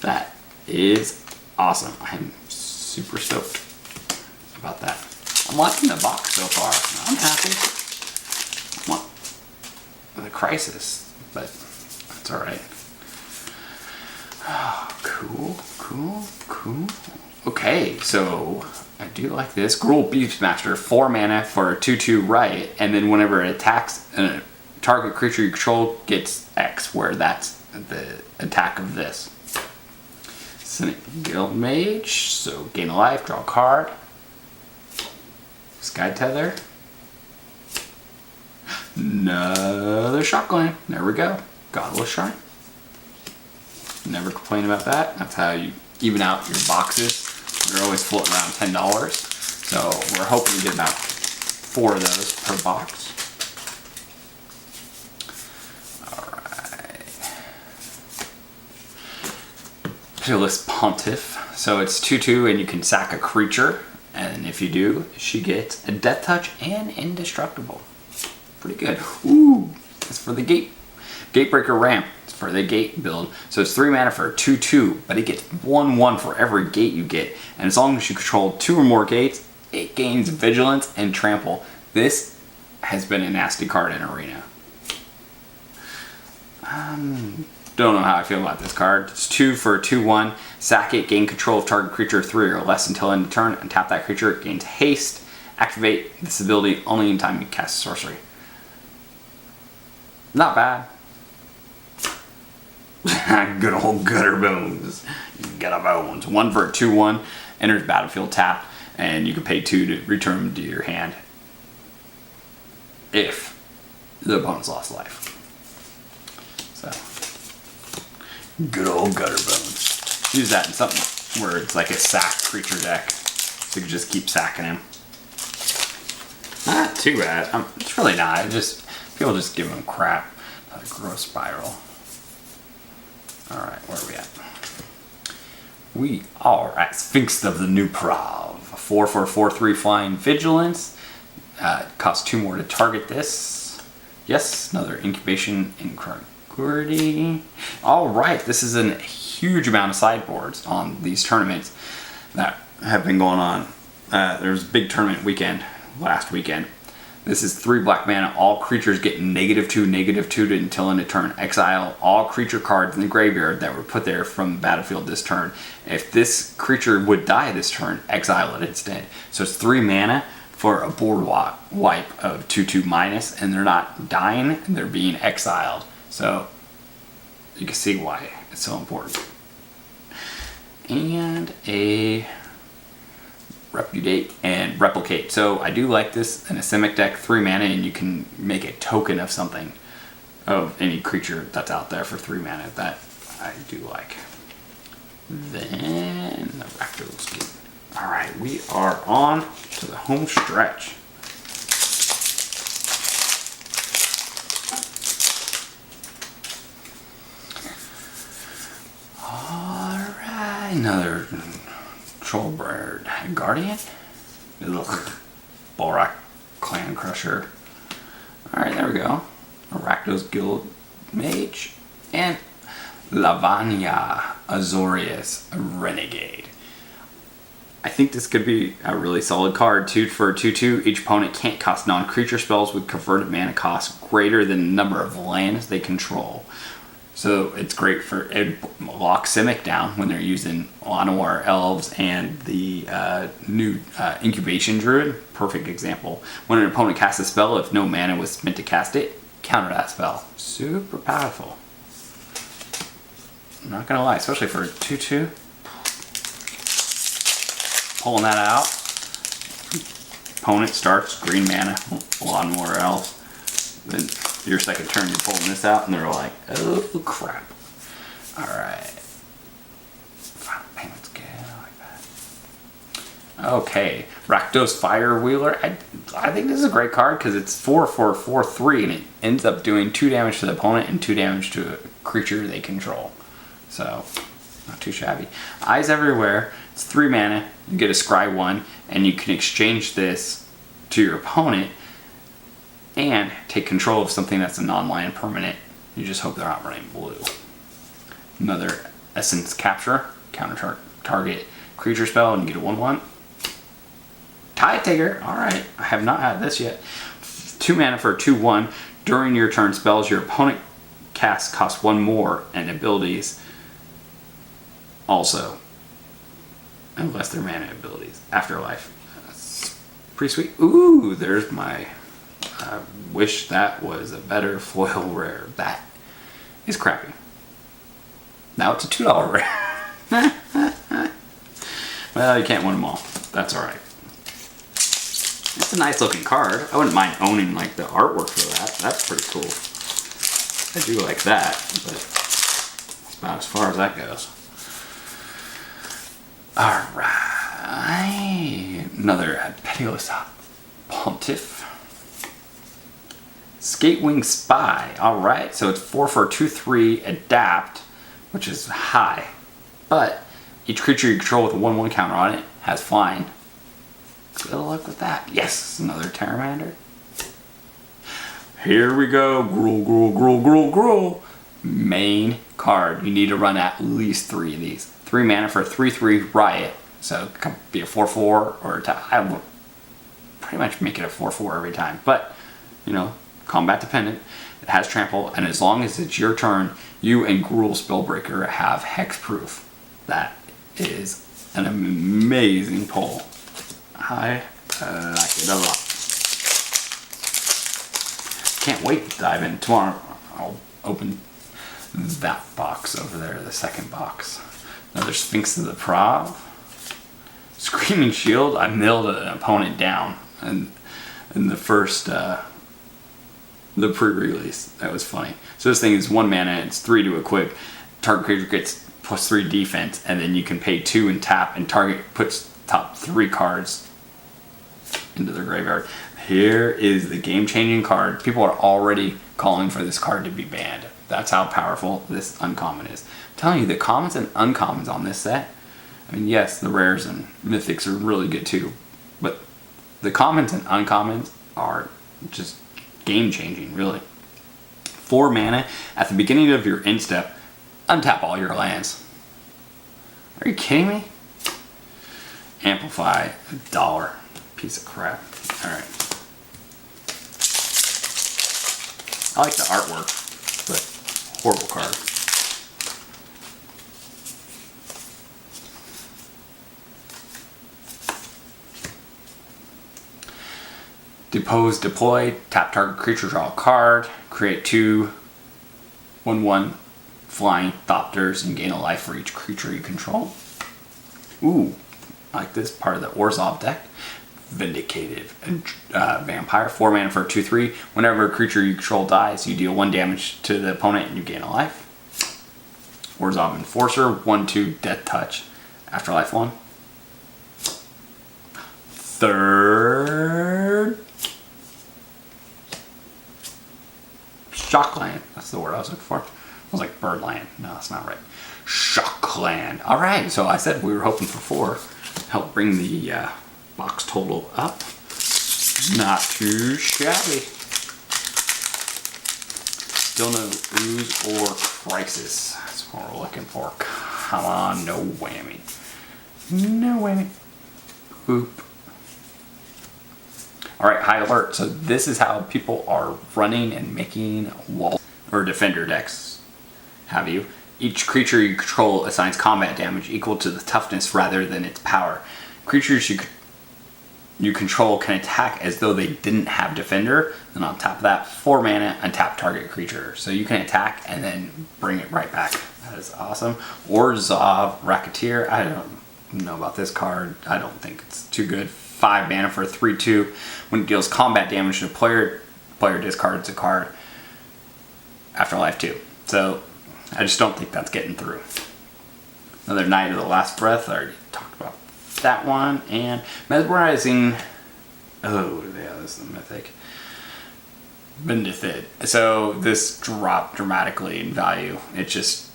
Speaker 1: That is awesome. I'm super stoked. about that? I'm liking the box so far. I'm happy. The crisis, but that's all right. Oh, cool. Okay, so I do like this. Gruul Beastmaster, 4 mana for a 2/2 right, and then whenever it attacks a target creature you control gets X, where that's the attack of this. Cynic Guild Mage, so gain a life, draw a card. Sky Tether. Another Shockland. There we go. Godless Shrine. Never complain about that. That's how you even out your boxes. They're always floating around $10. So we're hoping to get about 4 of those per box. Alright. Pitiless Pontiff. So it's 2/2 and you can sack a creature. And if you do, she gets a Death Touch and Indestructible. Pretty good. Ooh, it's for the Gatebreaker Ramp. It's for the gate build. So it's 3 mana for a 2/2, but it gets 1/1 for every gate you get. And as long as you control 2 or more gates, it gains Vigilance and Trample. This has been a nasty card in Arena. Don't know how I feel about this card. It's 2 for a 2/1. Sack it, gain control of target creature 3 or less until end of turn, and tap that creature. It gains haste. Activate this ability only anytime you cast a sorcery. Not bad. Good old Gutter Bones. Gutter Bones. 1 for a 2/1. Enters battlefield tapped, and you can pay 2 to return them to your hand if the opponent's lost life. So, good old Gutter Bones. Use that in something where it's like a sack creature deck, so you can just keep sacking him. Not too bad. It's really not. People just give him crap. Another Growth Spiral. Alright, where are we at? We are at Sphinx of the New Prov. 4 for a 4/3 flying Vigilance. Costs 2 more to target this. Yes, another Incubation Incongruity. Alright, this is a huge amount of sideboards on these tournaments that have been going on. There was a big tournament weekend last weekend. This is 3 black mana. All creatures get -2/-2 until end of turn. Exile all creature cards in the graveyard that were put there from the battlefield this turn. If this creature would die this turn, exile it instead. So it's 3 mana for a board wipe of 2/2-, and they're not dying, they're being exiled. So you can see why it's so important. And a Repudiate and Replicate. So I do like this in a Simic deck, 3 mana, and you can make a token of something, of any creature that's out there for 3 mana. That I do like. Then the Rakdos Gate. Alright, we are on to the home stretch. Alright, another Trollbird Guardian. Ugh. Borak Clan Crusher. Alright, there we go. Rakdos Guild Mage. And Lavanya Azorius Renegade. I think this could be a really solid card. 2 for a 2/2. Each opponent can't cast non-creature spells with converted mana cost greater than the number of lands they control. So it's great for it locks Simic down when they're using Llanowar Elves and the new Incubation Druid. Perfect example. When an opponent casts a spell, if no mana was meant to cast it, counter that spell. Super powerful. I'm not gonna lie, especially for a 2/2. Pulling that out. Opponent starts green mana, Llanowar Elves. Then your second turn, you're pulling this out, and they're like, oh crap. Alright. Final payment's good, I like that. Okay, Rakdos Firewheeler. I think this is a great card because it's 4 for 4/3, and it ends up doing 2 damage to the opponent and 2 damage to a creature they control. So, not too shabby. Eyes Everywhere. It's 3 mana. You get a Scry 1, and you can exchange this to your opponent and take control of something that's a non-land permanent. You just hope they're not running blue. Another Essence Capture. Counter target creature spell, and you get a 1/1. Tide Taker. All right. I have not had this yet. 2 mana for a 2/1. During your turn, spells your opponent casts cost 1 more, and abilities also. Unless they're mana abilities. Afterlife. That's pretty sweet. Ooh, there's my... I wish that was a better foil rare. That is crappy. Now it's a $2 rare. Well, you can't win them all. That's alright. It's a nice looking card. I wouldn't mind owning like the artwork for that. That's pretty cool. I do like that, but that's about as far as that goes. Alright. Another Pitiless Pontiff. Skatewing Spy. Alright, so it's 4 for a 2/3 adapt, which is high. But each creature you control with a 1/1 counter on it has flying. Good luck with that. Yes, another Pteramander. Here we go. Gruul, gruul, gruul, gruul, gruul. Main card. You need to run at least 3 of these. 3 mana for a 3/3 Riot. So it could be a 4/4 or I would pretty much make it a 4/4 every time. But, you know, combat dependent. It has trample, and as long as it's your turn, you and Gruul Spellbreaker have hexproof. That is an amazing pull. I like it a lot. Can't wait to dive in. Tomorrow I'll open that box over there, the second box. Another Sphinx of the Prov. Screaming Shield. I milled an opponent down in the first the pre-release. That was funny. So this thing is 1 mana, it's 3 to equip. Target creature gets +3 defense, and then you can pay 2 and tap, and target puts top 3 cards into their graveyard. Here is the game-changing card. People are already calling for this card to be banned. That's how powerful this uncommon is. I'm telling you, the commons and uncommons on this set, I mean, yes, the rares and mythics are really good too, but the commons and uncommons are just game-changing, really. 4 mana, at the beginning of your end step, untap all your lands. Are you kidding me? Amplify, $1. Piece of crap. Alright. I like the artwork, but horrible card. Depose, deploy, tap target creature, draw a card, create 2 1/1 flying Thopters and gain a life for each creature you control. Ooh, I like this part of the Orzhov deck. Vindicative Vampire. 4 mana for a 2/3. Whenever a creature you control dies, you deal 1 damage to the opponent and you gain a life. Orzhov Enforcer. 1/2 Death Touch. Afterlife 1. Third. Shockland. That's the word I was looking for. I was like Birdland. No, that's not right. Shockland. Alright, so I said we were hoping for 4. Help bring the box total up. Not too shabby. Still no Ooze or Crisis. That's what we're looking for. Come on, no whammy. No whammy. Oop. Alright, high alert. So this is how people are running and making wall or defender decks. Have you? Each creature you control assigns combat damage equal to the toughness rather than its power. Creatures you control can attack as though they didn't have defender, and on top of that, 4 mana, untap target creature. So you can attack and then bring it right back. That is awesome. Orzhov Racketeer. I don't know about this card. I don't think it's too good. 5 mana for a 3/2. When it deals combat damage to a player discards a card. Afterlife 2. So I just don't think that's getting through. Another Knight of the Last Breath. I already talked about that one. And Mesmerizing. Oh, yeah, this is the mythic. Bendithid. So this dropped dramatically in value. It's just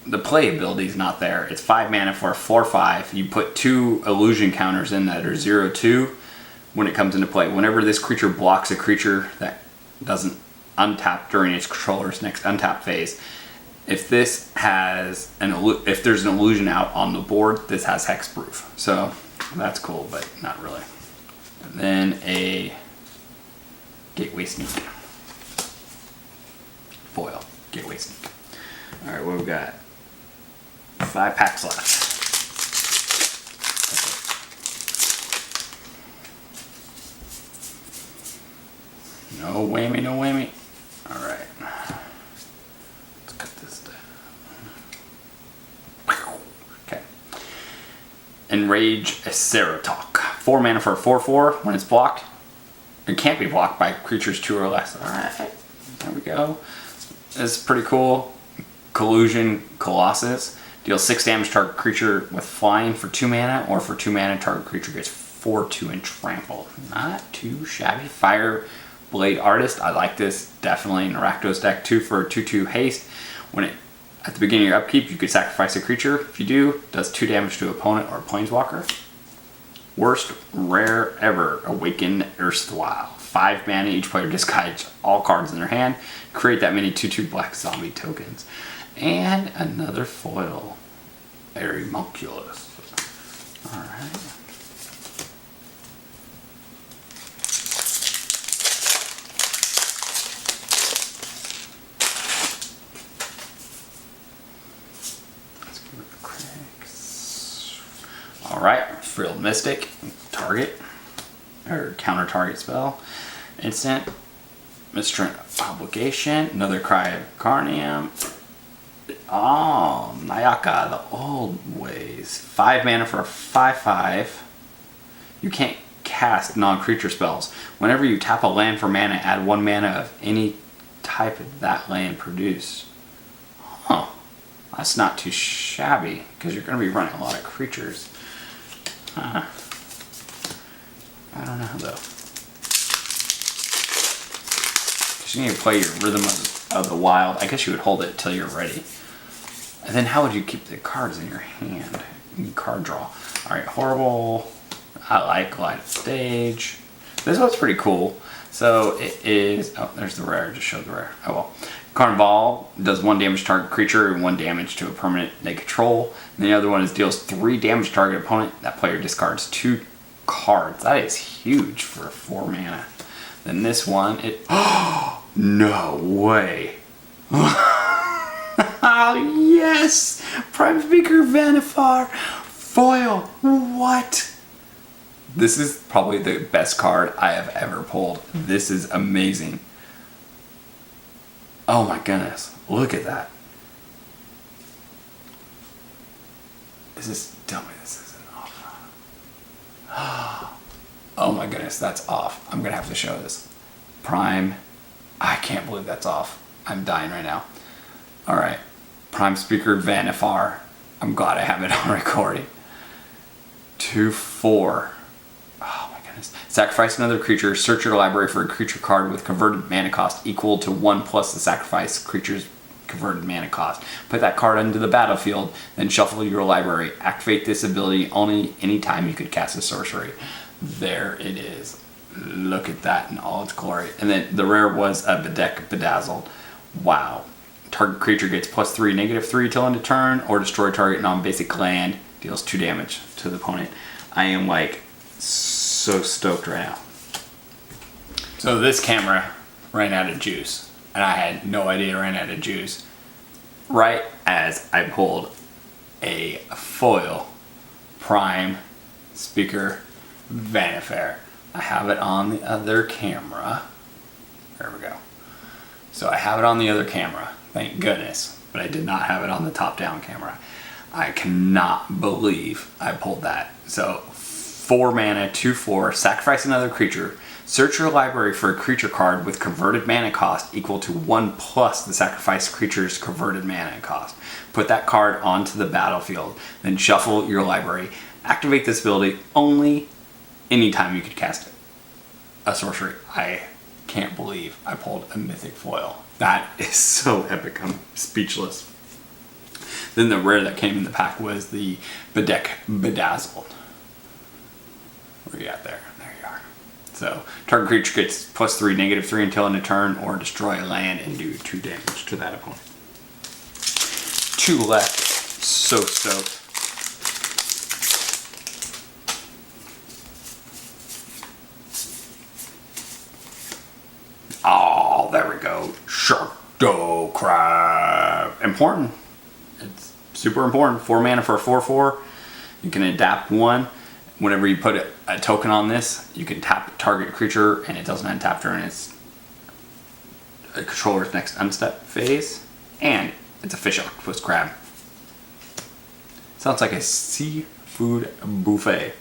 Speaker 1: the playability is not there. It's 5 mana for a 4/5. You put 2 illusion counters in that are 0/2 when it comes into play. Whenever this creature blocks a creature that doesn't untap during its controller's next untap phase, if there's an illusion out on the board, this has hexproof. So that's cool, but not really. And then a Gateway Sneak. Foil. Gateway Sneak. Alright, what we got? 5 packs left. No whammy, no whammy. Alright. Let's cut this down. Okay. Enrage Acerotalk. 4 mana for a 4/4 when it's blocked. It can't be blocked by creatures 2 or less. Alright. There we go. This is pretty cool. Collusion Colossus. Deals 6 damage to target creature with flying for 2 mana, or for 2 mana, target creature gets 4/2 and trample. Not too shabby. Fire Blade Artist. I like this. Definitely in Rakdos deck. 2 for a 2/2 haste. When it at the beginning of your upkeep, you could sacrifice a creature. If you do, it does 2 damage to opponent or planeswalker. Worst rare ever. Awaken Erstwhile. 5 mana. Each player discards all cards in their hand. Create that many 2/2 black zombie tokens. And another foil. Arimunculus. Alright. Let's give it the cracks. Alright, Frilled Mystic. Target. Or counter target spell. Instant. Mistrant Obligation. Another Cry of Carnium. Oh, Nayaka, the old ways. 5 mana for a 5/5. You can't cast non-creature spells. Whenever you tap a land for mana, add 1 mana of any type that land produced. Huh. That's not too shabby, because you're going to be running a lot of creatures. Huh. I don't know, though. Because you need to play your Rhythm of the Wild. I guess you would hold it until you're ready. And then how would you keep the cards in your hand? Card draw. Alright, Horrible. I like Light of Stage. This one's pretty cool. So it is... Oh, there's the rare. I just showed the rare. Oh well. Carnival does 1 damage to target creature and 1 damage to a permanent they control. And the other one is deals 3 damage to target opponent. That player discards 2 cards. That is huge for 4 mana. Then this one, it... Oh, no way. Oh, yes! Prime Speaker Vanifar foil. What? This is probably the best card I have ever pulled. This is amazing. Oh my goodness. Look at that. Tell me this isn't off. Oh my goodness, that's off. I'm going to have to show this. Prime. I can't believe that's off. I'm dying right now. Alright. Prime Speaker Vanifar. I'm glad I have it on recording. 2/4. Oh my goodness. Sacrifice another creature. Search your library for a creature card with converted mana cost equal to 1 plus the sacrifice creature's converted mana cost. Put that card into the battlefield, then shuffle your library. Activate this ability only anytime you could cast a sorcery. There it is. Look at that in all its glory. And then the rare was a Bedazzled. Wow. Target creature gets +3, -3 till end of turn, or destroy target non-basic land. Deals 2 damage to the opponent. I am like so stoked right now. So this camera ran out of juice, and I had no idea it ran out of juice. Right as I pulled a foil Prime Speaker Vanifair. I have it on the other camera. There we go. So I have it on the other camera. Thank goodness. But I did not have it on the top-down camera. I cannot believe I pulled that. So 4 mana, 2/4, sacrifice another creature. Search your library for a creature card with converted mana cost equal to 1 plus the sacrifice creature's converted mana cost. Put that card onto the battlefield. Then shuffle your library. Activate this ability only anytime you could cast it. A sorcery. I can't believe I pulled a mythic foil. That is so epic. I'm speechless. Then the rare that came in the pack was the Bedazzled. Where you at there? There you are. So target creature gets +3, -3 until end of turn, or destroy a land and do 2 damage to that opponent. 2 left. So. Sharkdo Crab. Important. It's super important. 4 mana for a 4/4. You can adapt 1. Whenever you put a token on this, you can tap target creature and it doesn't untap during its controller's next unstep phase. And it's a fish octopus crab. Sounds like a seafood buffet.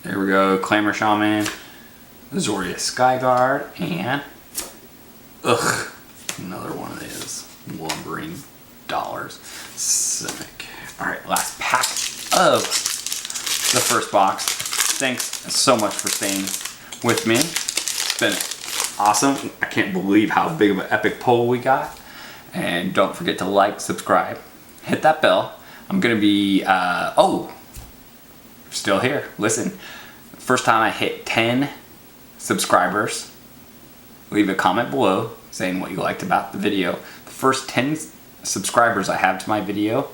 Speaker 1: There we go. Clamor Shaman, Azoria Skyguard, and another one of these lumbering dollars. Simic. Alright, last pack of the first box. Thanks so much for staying with me. It's been awesome. I can't believe how big of an epic poll we got. And don't forget to like, subscribe, hit that bell. I'm gonna be still here. Listen, first time I hit 10 subscribers, leave a comment below saying what you liked about the video. The first 10 subscribers I have to my video,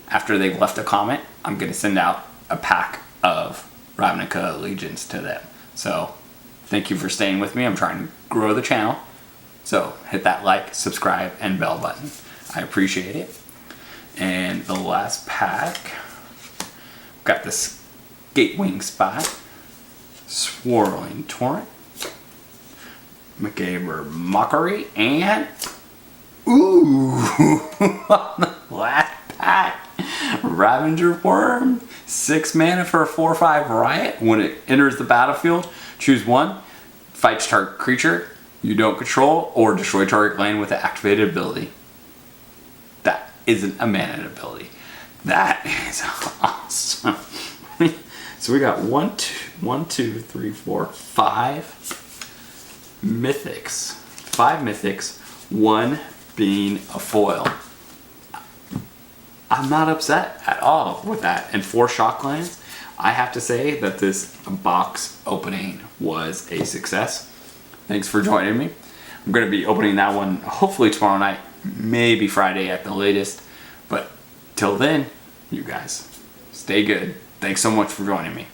Speaker 1: after they've left a comment, I'm gonna send out a pack of Ravnica Allegiance to them. So thank you for staying with me. I'm trying to grow the channel. So hit that like, subscribe, and bell button. I appreciate it. And the last pack, got this Gatewing Spot, Swirling Torrent, Macabre Mockery, and on the last pack, Ravager Worm. 6 mana for a 4/5 Riot. When it enters the battlefield, choose 1, fight target creature you don't control, or destroy target land with an activated ability. That isn't a mana ability. That is awesome. So we got 5 mythics. 5 mythics, 1 being a foil. I'm not upset at all with that. And 4 shocklands. I have to say that this box opening was a success. Thanks for joining me. I'm going to be opening that one hopefully tomorrow night, maybe Friday at the latest. But till then, you guys, stay good. Thanks so much for joining me.